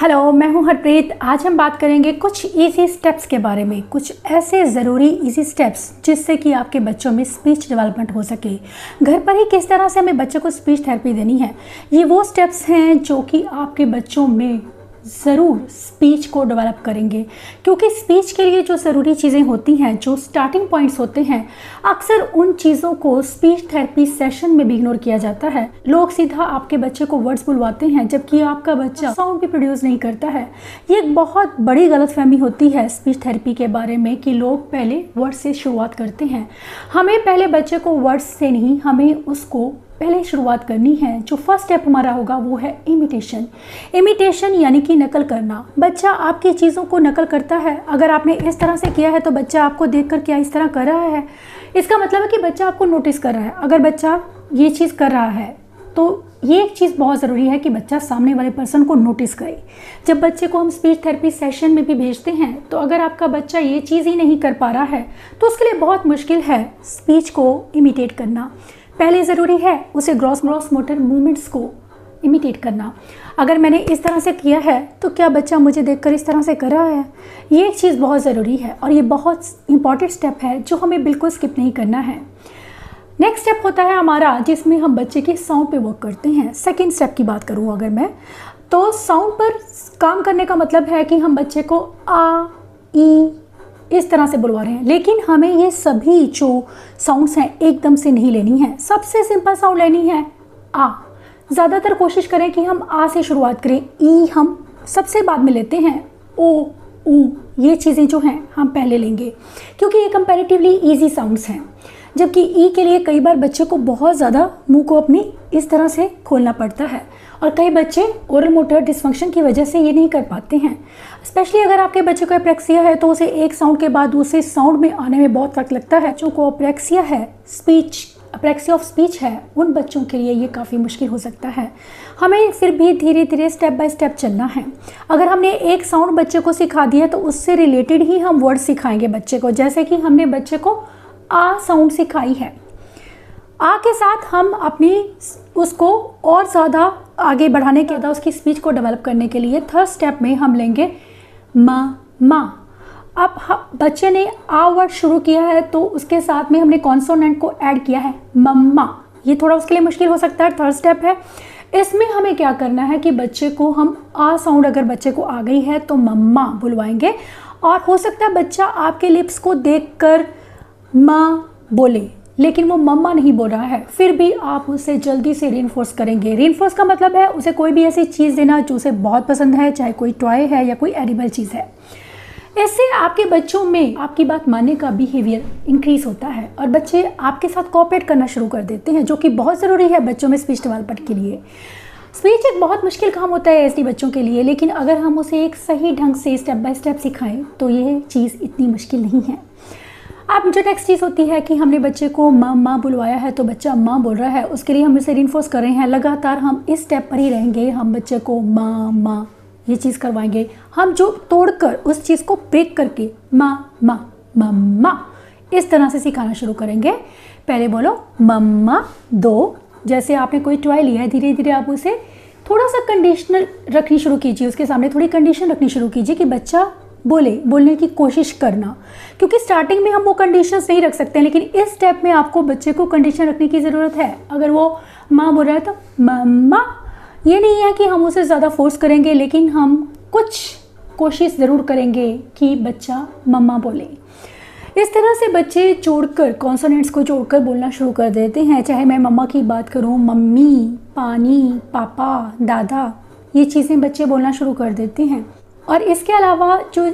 Hello, मैं हूं हरप्रीत। आज हम बात करेंगे कुछ इजी स्टेप्स के बारे में, कुछ ऐसे ज़रूरी इजी स्टेप्स जिससे कि आपके बच्चों में स्पीच डेवलपमेंट हो सके। घर पर ही किस तरह से हमें बच्चों को स्पीच थेरेपी देनी है, ये वो स्टेप्स हैं जो कि आपके बच्चों में ज़रूर स्पीच को डेवलप करेंगे। क्योंकि स्पीच के लिए जो ज़रूरी चीज़ें होती हैं, जो स्टार्टिंग पॉइंट्स होते हैं, अक्सर उन चीज़ों को स्पीच थेरेपी सेशन में भी इग्नोर किया जाता है। लोग सीधा आपके बच्चे को वर्ड्स बुलवाते हैं जबकि आपका बच्चा साउंड भी प्रोड्यूस नहीं करता है। ये एक बहुत बड़ी गलतफहमी होती है स्पीच थेरेपी के बारे में कि लोग पहले वर्ड्स से शुरुआत करते हैं। हमें पहले बच्चे को वर्ड्स से नहीं, हमें उसको पहले शुरुआत करनी है। जो फर्स्ट स्टेप हमारा होगा वो है इमिटेशन। इमिटेशन यानी कि नकल करना। बच्चा आपकी चीज़ों को नकल करता है। अगर आपने इस तरह से किया है तो बच्चा आपको देखकर क्या इस तरह कर रहा है, इसका मतलब है कि बच्चा आपको नोटिस कर रहा है। अगर बच्चा ये चीज़ कर रहा है तो ये एक चीज़ बहुत ज़रूरी है कि बच्चा सामने वाले पर्सन को नोटिस करे। जब बच्चे को हम स्पीच थेरेपी सेशन में भी भेजते हैं तो अगर आपका बच्चा ये चीज़ ही नहीं कर पा रहा है तो उसके लिए बहुत मुश्किल है स्पीच को इमिटेट करना। पहले ज़रूरी है उसे ग्रॉस मोटर मूवमेंट्स को इमिटेट करना। अगर मैंने इस तरह से किया है तो क्या बच्चा मुझे देखकर इस तरह से कर रहा है, ये एक चीज़ बहुत ज़रूरी है और ये बहुत इंपॉर्टेंट स्टेप है जो हमें बिल्कुल स्किप नहीं करना है। नेक्स्ट स्टेप होता है हमारा जिसमें हम बच्चे के साउंड पे वर्क करते हैं। सेकेंड स्टेप की बात करूँ अगर मैं, तो साउंड पर काम करने का मतलब है कि हम बच्चे को आ, ई इस तरह से बुलवा रहे हैं, लेकिन हमें ये सभी जो साउंड्स हैं एकदम से नहीं लेनी है। सबसे सिंपल साउंड लेनी है आ। ज़्यादातर कोशिश करें कि हम आ से शुरुआत करें, ई हम सबसे बाद में लेते हैं, ओ, ऊ ये चीज़ें जो हैं हम पहले लेंगे क्योंकि ये कंपैरेटिवली इजी साउंड्स हैं। जबकि ई के लिए कई बार बच्चे को बहुत ज़्यादा मुंह को अपनी इस तरह से खोलना पड़ता है और कई बच्चे ओरल मोटर डिसफंक्शन की वजह से ये नहीं कर पाते हैं। स्पेशली अगर आपके बच्चे को एप्रेक्सिया है तो उसे एक साउंड के बाद दूसरे साउंड में आने में बहुत वक्त लगता है। जो को एप्रेक्सिया है, एप्रेक्सिया ऑफ स्पीच है, उन बच्चों के लिए ये काफ़ी मुश्किल हो सकता है। हमें फिर भी धीरे धीरे स्टेप बाय स्टेप चलना है। अगर हमने एक साउंड बच्चे को सिखा दिया तो उससे रिलेटेड ही हम वर्ड सिखाएंगे बच्चे को। जैसे कि हमने बच्चे को आ साउंड सिखाई है, आ के साथ हम अपनी उसको और ज़्यादा आगे बढ़ाने के बाद उसकी स्पीच को डेवलप करने के लिए थर्ड स्टेप में हम लेंगे मा। अब बच्चे ने आ वर्ड शुरू किया है तो उसके साथ में हमने कॉन्सोनेंट को ऐड किया है मम्मा। ये थोड़ा उसके लिए मुश्किल हो सकता है, थर्ड स्टेप है। इसमें हमें क्या करना है कि बच्चे को हम आ साउंड अगर बच्चे को आ गई है तो मम्मा बुलवाएंगे और हो सकता है बच्चा आपके लिप्स को देखकर माँ बोले लेकिन वो मम्मा नहीं बोल रहा है, फिर भी आप उसे जल्दी से रीइंफोर्स करेंगे। रीइंफोर्स का मतलब है उसे कोई भी ऐसी चीज़ देना जो उसे बहुत पसंद है, चाहे कोई टॉय है या कोई एडिबल चीज़ है। इससे आपके बच्चों में आपकी बात मानने का बिहेवियर इंक्रीज होता है और बच्चे आपके साथ कोऑपरेट करना शुरू कर देते हैं, जो कि बहुत ज़रूरी है बच्चों में स्पीच डेवलपमेंट के लिए। स्पीच एक बहुत मुश्किल काम होता है एसडी बच्चों के लिए, लेकिन अगर हम उसे एक सही ढंग से स्टेप बाय स्टेप सिखाएं तो ये चीज़ इतनी मुश्किल नहीं है। अब जो नेक्स्ट चीज़ होती है कि हमने बच्चे को माँ बुलवाया है तो बच्चा माँ बोल रहा है, उसके लिए हम इसे रीइंफोर्स कर रहे हैं। लगातार हम इस स्टेप पर ही रहेंगे, हम बच्चे को माँ ये चीज़ करवाएंगे। हम जो तोड़कर उस चीज़ को ब्रेक करके मम्मा इस तरह से सिखाना शुरू करेंगे। पहले बोलो मम्मा दो, जैसे आपने कोई टॉय लिया है, धीरे धीरे आप उसे थोड़ा सा कंडीशनल रखनी शुरू कीजिए, उसके सामने थोड़ी कंडीशन रखनी शुरू कीजिए कि बच्चा बोलने की कोशिश करना। क्योंकि स्टार्टिंग में हम वो कंडीशंस नहीं रख सकते हैं, लेकिन इस स्टेप में आपको बच्चे को कंडीशन रखने की ज़रूरत है। अगर वो माँ बोल रहा है तो मम्मा, ये नहीं है कि हम उसे ज़्यादा फोर्स करेंगे, लेकिन हम कुछ कोशिश ज़रूर करेंगे कि बच्चा मम्मा बोले। इस तरह से बच्चे जोड़कर, कॉन्सोनेंट्स को जोड़कर बोलना शुरू कर देते हैं। चाहे मैं मम्मा की बात करूँ, मम्मी, पानी, पापा, दादा, ये चीज़ें बच्चे बोलना शुरू कर देते हैं। और इसके अलावा जो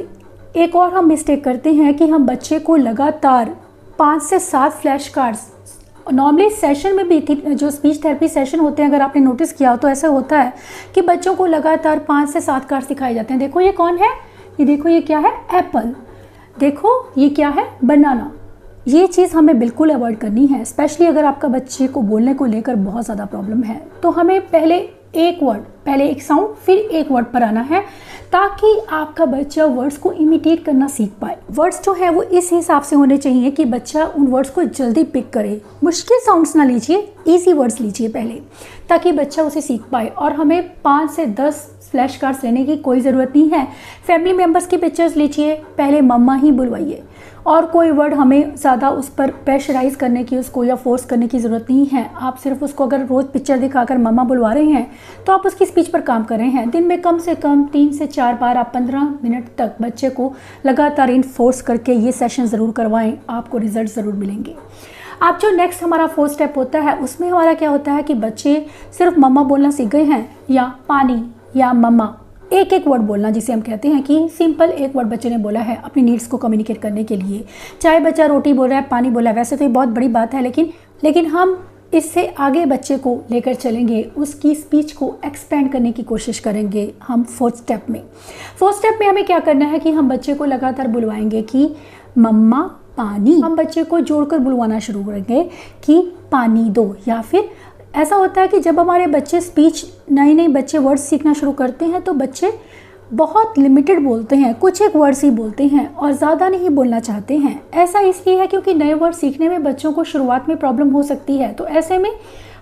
एक और हम मिस्टेक करते हैं कि हम बच्चे को लगातार 5 से 7 फ्लैश कार्ड्स, नॉर्मली सेशन में भी जो स्पीच थेरेपी सेशन होते हैं, अगर आपने नोटिस किया हो तो ऐसा होता है कि बच्चों को लगातार 5 से 7 कार्ड्स दिखाए जाते हैं। देखो ये कौन है, ये देखो ये क्या है, एप्पल, देखो ये क्या है, बनाना। ये चीज़ हमें बिल्कुल अवॉइड करनी है, स्पेशली अगर आपका बच्चे को बोलने को लेकर बहुत ज़्यादा प्रॉब्लम है। तो हमें पहले एक वर्ड, पहले एक साउंड फिर एक वर्ड पर आना है, ताकि आपका बच्चा वर्ड्स को इमिटेट करना सीख पाए। वर्ड्स जो है वो इस हिसाब से होने चाहिए कि बच्चा उन वर्ड्स को जल्दी पिक करे। मुश्किल साउंड्स ना लीजिए, इजी वर्ड्स लीजिए पहले, ताकि बच्चा उसे सीख पाए। और हमें 5 से 10 फ्लैश कार्ड्स लेने की कोई ज़रूरत नहीं है। फैमिली मेम्बर्स की पिक्चर्स लीजिए, पहले मम्मा ही बुलवाइए, और कोई वर्ड हमें ज़्यादा उस पर प्रेशराइज करने की, उसको या फोर्स करने की ज़रूरत नहीं है। आप सिर्फ उसको अगर रोज़ पिक्चर दिखाकर मम्मा बुलवा रहे हैं तो आप उसकी स्पीच पर काम कर रहे हैं। दिन में कम से कम 3 से 4 बार आप 15 मिनट तक बच्चे को लगातार इन्फोर्स करके ये सेशन ज़रूर करवाएं, आपको रिजल्ट ज़रूर मिलेंगे। आप जो नेक्स्ट हमारा 4th स्टेप होता है, उसमें हमारा क्या होता है कि बच्चे सिर्फ मम्मा बोलना सीख गए हैं, या पानी या मम्मा, एक एक वर्ड बोलना, जिसे हम कहते हैं कि सिंपल एक वर्ड बच्चे ने बोला है अपनी नीड्स को कम्युनिकेट करने के लिए। चाहे बच्चा रोटी बोल रहा है, पानी बोला है, वैसे तो ये बहुत बड़ी बात है, लेकिन हम इससे आगे बच्चे को लेकर चलेंगे, उसकी स्पीच को एक्सपेंड करने की कोशिश करेंगे हम 4th स्टेप में। 4th स्टेप में हमें क्या करना है कि हम बच्चे को लगातार बुलवाएंगे कि मम्मा पानी। हम बच्चे को जोड़कर बुलवाना शुरू करेंगे कि पानी दो। या फिर ऐसा होता है कि जब हमारे बच्चे स्पीच, नए बच्चे वर्ड्स सीखना शुरू करते हैं तो बच्चे बहुत लिमिटेड बोलते हैं, कुछ एक वर्ड्स ही बोलते हैं और ज़्यादा नहीं बोलना चाहते हैं। ऐसा इसलिए है क्योंकि नए वर्ड सीखने में बच्चों को शुरुआत में प्रॉब्लम हो सकती है। तो ऐसे में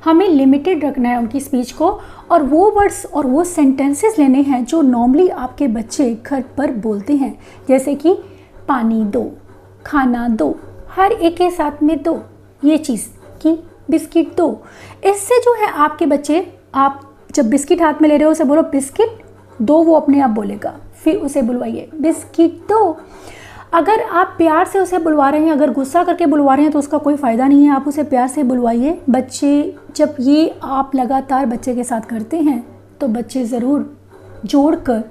हमें लिमिटेड रखना है उनकी स्पीच को, और वो वर्ड्स और वो सेंटेंसेस लेने हैं जो नॉर्मली आपके बच्चे घर पर बोलते हैं, जैसे कि पानी दो, खाना दो, हर एक के साथ में दो, ये चीज़ कि बिस्किट दो। इससे जो है आपके बच्चे, आप जब बिस्किट हाथ में ले रहे हो उसे बोलो बिस्किट दो, वो अपने आप बोलेगा। फिर उसे बुलवाइए बिस्किट दो। अगर आप प्यार से उसे बुलवा रहे हैं, अगर गुस्सा करके बुलवा रहे हैं तो उसका कोई फ़ायदा नहीं है। आप उसे प्यार से बुलवाइए। बच्चे, जब ये आप लगातार बच्चे के साथ करते हैं तो बच्चे ज़रूर जोड़कर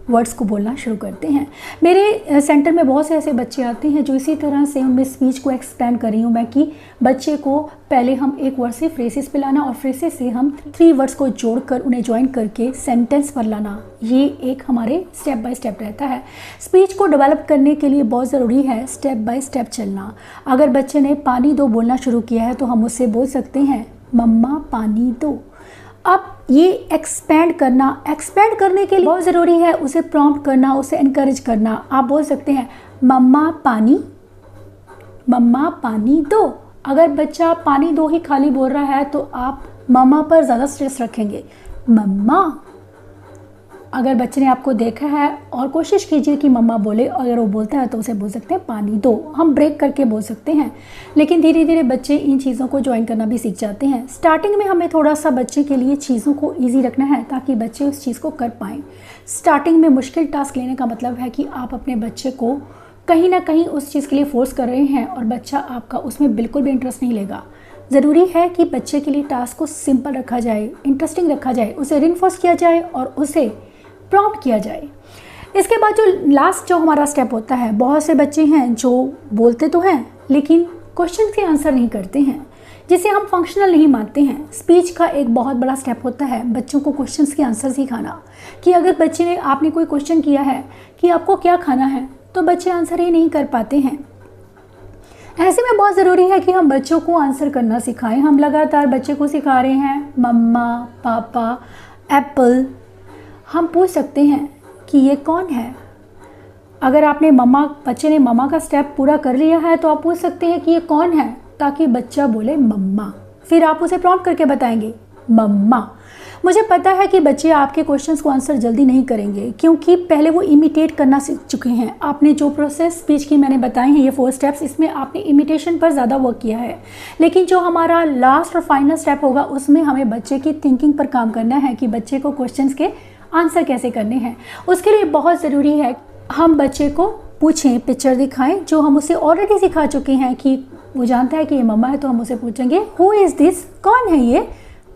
वर्ड्स को बोलना शुरू करते हैं। मेरे सेंटर में बहुत से ऐसे बच्चे आते हैं जो इसी तरह से, उनमें स्पीच को एक्सपेंड कर रही हूँ मैं कि बच्चे को पहले हम एक वर्ड से फ्रेसेस पे लाना और फ्रेसेस से हम 3 वर्ड्स को जोड़कर उन्हें ज्वाइन करके सेंटेंस पर लाना। ये एक हमारे स्टेप बाय स्टेप रहता है। स्पीच को डेवलप करने के लिए बहुत ज़रूरी है स्टेप बाय स्टेप चलना। अगर बच्चे ने पानी दो बोलना शुरू किया है तो हम उससे बोल सकते हैं मम्मा पानी दो। अब ये एक्सपेंड करने के लिए बहुत ज़रूरी है उसे प्रॉम्प्ट करना, उसे एनकरेज करना। आप बोल सकते हैं मम्मा पानी दो। अगर बच्चा पानी दो ही खाली बोल रहा है तो आप मम्मा पर ज़्यादा स्ट्रेस रखेंगे, मम्मा। अगर बच्चे ने आपको देखा है और कोशिश कीजिए कि मम्मा बोले, और अगर वो बोलता है तो उसे बोल सकते हैं पानी दो। हम ब्रेक करके बोल सकते हैं, लेकिन धीरे धीरे बच्चे इन चीज़ों को ज्वाइन करना भी सीख जाते हैं। स्टार्टिंग में हमें थोड़ा सा बच्चे के लिए चीज़ों को ईजी रखना है ताकि बच्चे उस चीज़ को कर पाएँ। स्टार्टिंग में मुश्किल टास्क लेने का मतलब है कि आप अपने बच्चे को कहीं ना कहीं उस चीज़ के लिए फोर्स कर रहे हैं और बच्चा आपका उसमें बिल्कुल भी इंटरेस्ट नहीं लेगा। ज़रूरी है कि बच्चे के लिए टास्क को सिंपल रखा जाए, इंटरेस्टिंग रखा जाए, उसे रिइंफोर्स किया जाए और उसे प्रॉम्प्ट किया जाए। इसके बाद जो लास्ट जो हमारा स्टेप होता है, बहुत से बच्चे हैं जो बोलते तो हैं लेकिन क्वेश्चन के आंसर नहीं करते हैं, जिसे हम फंक्शनल नहीं मानते हैं। स्पीच का एक बहुत बड़ा स्टेप होता है बच्चों को क्वेश्चंस के आंसर सिखाना, कि अगर बच्चे ने, आपने कोई क्वेश्चन किया है कि आपको क्या खाना है, तो बच्चे आंसर ही नहीं कर पाते हैं। ऐसे में बहुत ज़रूरी है कि हम बच्चों को आंसर करना सिखाएं। हम लगातार बच्चे को सिखा रहे हैं मम्मा, पापा, एप्पल। हम पूछ सकते हैं कि ये कौन है। अगर आपने बच्चे ने मम्मा का स्टेप पूरा कर लिया है तो आप पूछ सकते हैं कि ये कौन है, ताकि बच्चा बोले मम्मा। फिर आप उसे प्रॉम्प्ट करके बताएंगे मम्मा। मुझे पता है कि बच्चे आपके क्वेश्चंस को आंसर जल्दी नहीं करेंगे, क्योंकि पहले वो इमिटेट करना सीख चुके हैं। आपने जो प्रोसेस स्पीच की मैंने बताई हैं, ये 4 स्टेप्स, इसमें आपने इमिटेशन पर ज़्यादा वर्क किया है। लेकिन जो हमारा लास्ट और फाइनल स्टेप होगा, उसमें हमें बच्चे की थिंकिंग पर काम करना है कि बच्चे को क्वेश्चंस के आंसर कैसे करने हैं। उसके लिए बहुत ज़रूरी है हम बच्चे को पूछें, पिक्चर दिखाएं जो हम उसे ऑलरेडी सिखा चुके हैं कि वो जानता है कि ये मम्मा है, तो हम उसे पूछेंगे हु इज़ दिस, कौन है ये,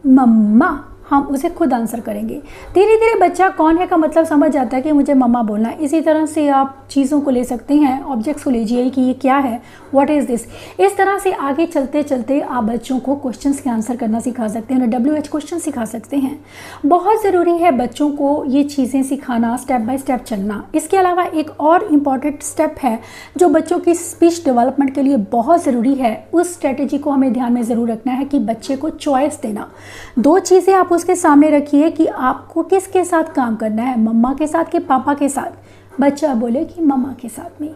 मम्मा। हम उसे खुद आंसर करेंगे। धीरे धीरे बच्चा कौन है का मतलब समझ जाता है कि मुझे मम्मा बोलना है। इसी तरह से आप चीज़ों को ले सकते हैं, ऑब्जेक्ट्स को लीजिए कि ये क्या है, व्हाट इज़ दिस। इस तरह से आगे चलते चलते आप बच्चों को क्वेश्चंस के आंसर करना सिखा सकते हैं, उन्हें WH क्वेश्चन सिखा सकते हैं। बहुत ज़रूरी है बच्चों को ये चीज़ें सिखाना, स्टेप बाय स्टेप चलना। इसके अलावा एक और इम्पॉर्टेंट स्टेप है जो बच्चों की स्पीच डेवलपमेंट के लिए बहुत ज़रूरी है। उस स्ट्रेटेजी को हमें ध्यान में ज़रूर रखना है कि बच्चे को चॉइस देना। 2 चीज़ें आप उसके सामने रखिए कि आपको किसके साथ काम करना है, मम्मा के साथ कि पापा के साथ। बच्चा बोले कि मम्मा के साथ में।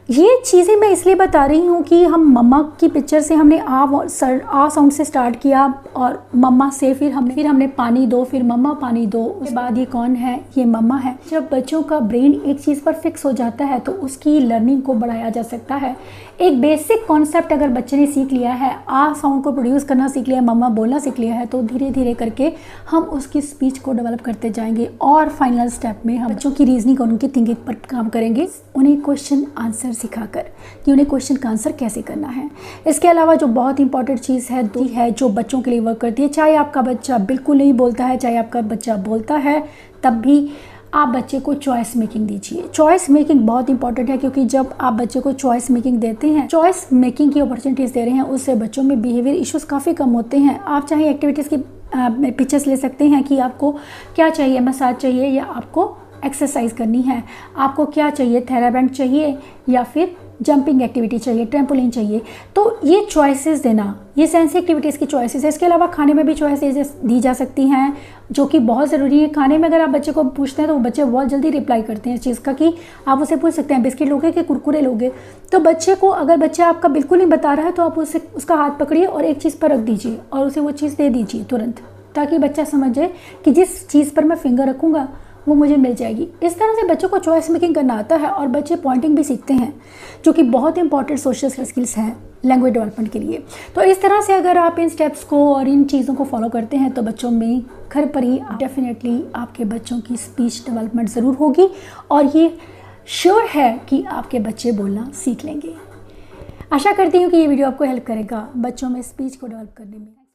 ये चीज़ें मैं इसलिए बता रही हूँ कि हम मम्मा की पिक्चर से हमने आ साउंड से स्टार्ट किया और मम्मा से फिर हमने पानी दो, फिर मम्मा पानी दो, उसके बाद ये कौन है, ये मम्मा है। जब बच्चों का ब्रेन एक चीज़ पर फिक्स हो जाता है तो उसकी लर्निंग को बढ़ाया जा सकता है। एक बेसिक कॉन्सेप्ट अगर बच्चे ने सीख लिया है, आ साउंड को प्रोड्यूस करना सीख लिया है, मम्मा बोलना सीख लिया है, तो धीरे धीरे करके हम उसकी स्पीच को डेवलप करते जाएंगे और फाइनल स्टेप में हम बच्चों की रीजनिंग और उनकी थिंकिंग पर काम करेंगे, उन्हें क्वेश्चन आंसर सिखाकर कि उन्हें क्वेश्चन का आंसर कैसे करना है। इसके अलावा जो बहुत इंपॉर्टेंट चीज़ है जो बच्चों के लिए वर्क करती है, चाहे आपका बच्चा बिल्कुल नहीं बोलता है, चाहे आपका बच्चा बोलता है, तब भी आप बच्चे को चॉइस मेकिंग दीजिए। चॉइस मेकिंग बहुत इंपॉर्टेंट है, क्योंकि जब आप बच्चे को चॉइस मेकिंग देते हैं, चॉइस मेकिंग की अपॉर्चुनिटीज़ दे रहे हैं, उससे बच्चों में बिहेवियर इश्यूज काफ़ी कम होते हैं। आप चाहे एक्टिविटीज़ की पिक्चर्स ले सकते हैं कि आपको क्या चाहिए, मसाज चाहिए या आपको एक्सरसाइज करनी है, आपको क्या चाहिए, थेराबैंड चाहिए या फिर जंपिंग एक्टिविटी चाहिए, ट्रैम्पोलिन चाहिए। तो ये चॉइसेस देना, ये सेंसी एक्टिविटीज़ की चॉइसेस है। इसके अलावा खाने में भी चॉइसेस दी जा सकती हैं, जो कि बहुत ज़रूरी है। खाने में अगर आप बच्चे को पूछते हैं तो वो बच्चे बहुत जल्दी रिप्लाई करते हैं इस चीज़ का, कि आप उसे पूछ सकते हैं बिस्किट लोगे कि कुरकुरे लोगे। तो बच्चे को, अगर बच्चा आपका बिल्कुल नहीं बता रहा है, तो आप उसका हाथ पकड़िए और एक चीज़ पर रख दीजिए और उसे वो चीज़ दे दीजिए तुरंत, ताकि बच्चा समझे कि जिस चीज़ पर मैं फिंगर रखूँगा वो मुझे मिल जाएगी। इस तरह से बच्चों को चॉइस मेकिंग करना आता है और बच्चे पॉइंटिंग भी सीखते हैं, जो कि बहुत इंपॉर्टेंट सोशल स्किल्स हैं लैंग्वेज डेवलपमेंट के लिए। तो इस तरह से अगर आप इन स्टेप्स को और इन चीज़ों को फॉलो करते हैं तो बच्चों में घर पर ही डेफिनेटली आपके बच्चों की स्पीच डेवलपमेंट ज़रूर होगी, और ये श्योर है कि आपके बच्चे बोलना सीख लेंगे। आशा करती हूँ कि ये वीडियो आपको हेल्प करेगा बच्चों में स्पीच को डेवलप करने में।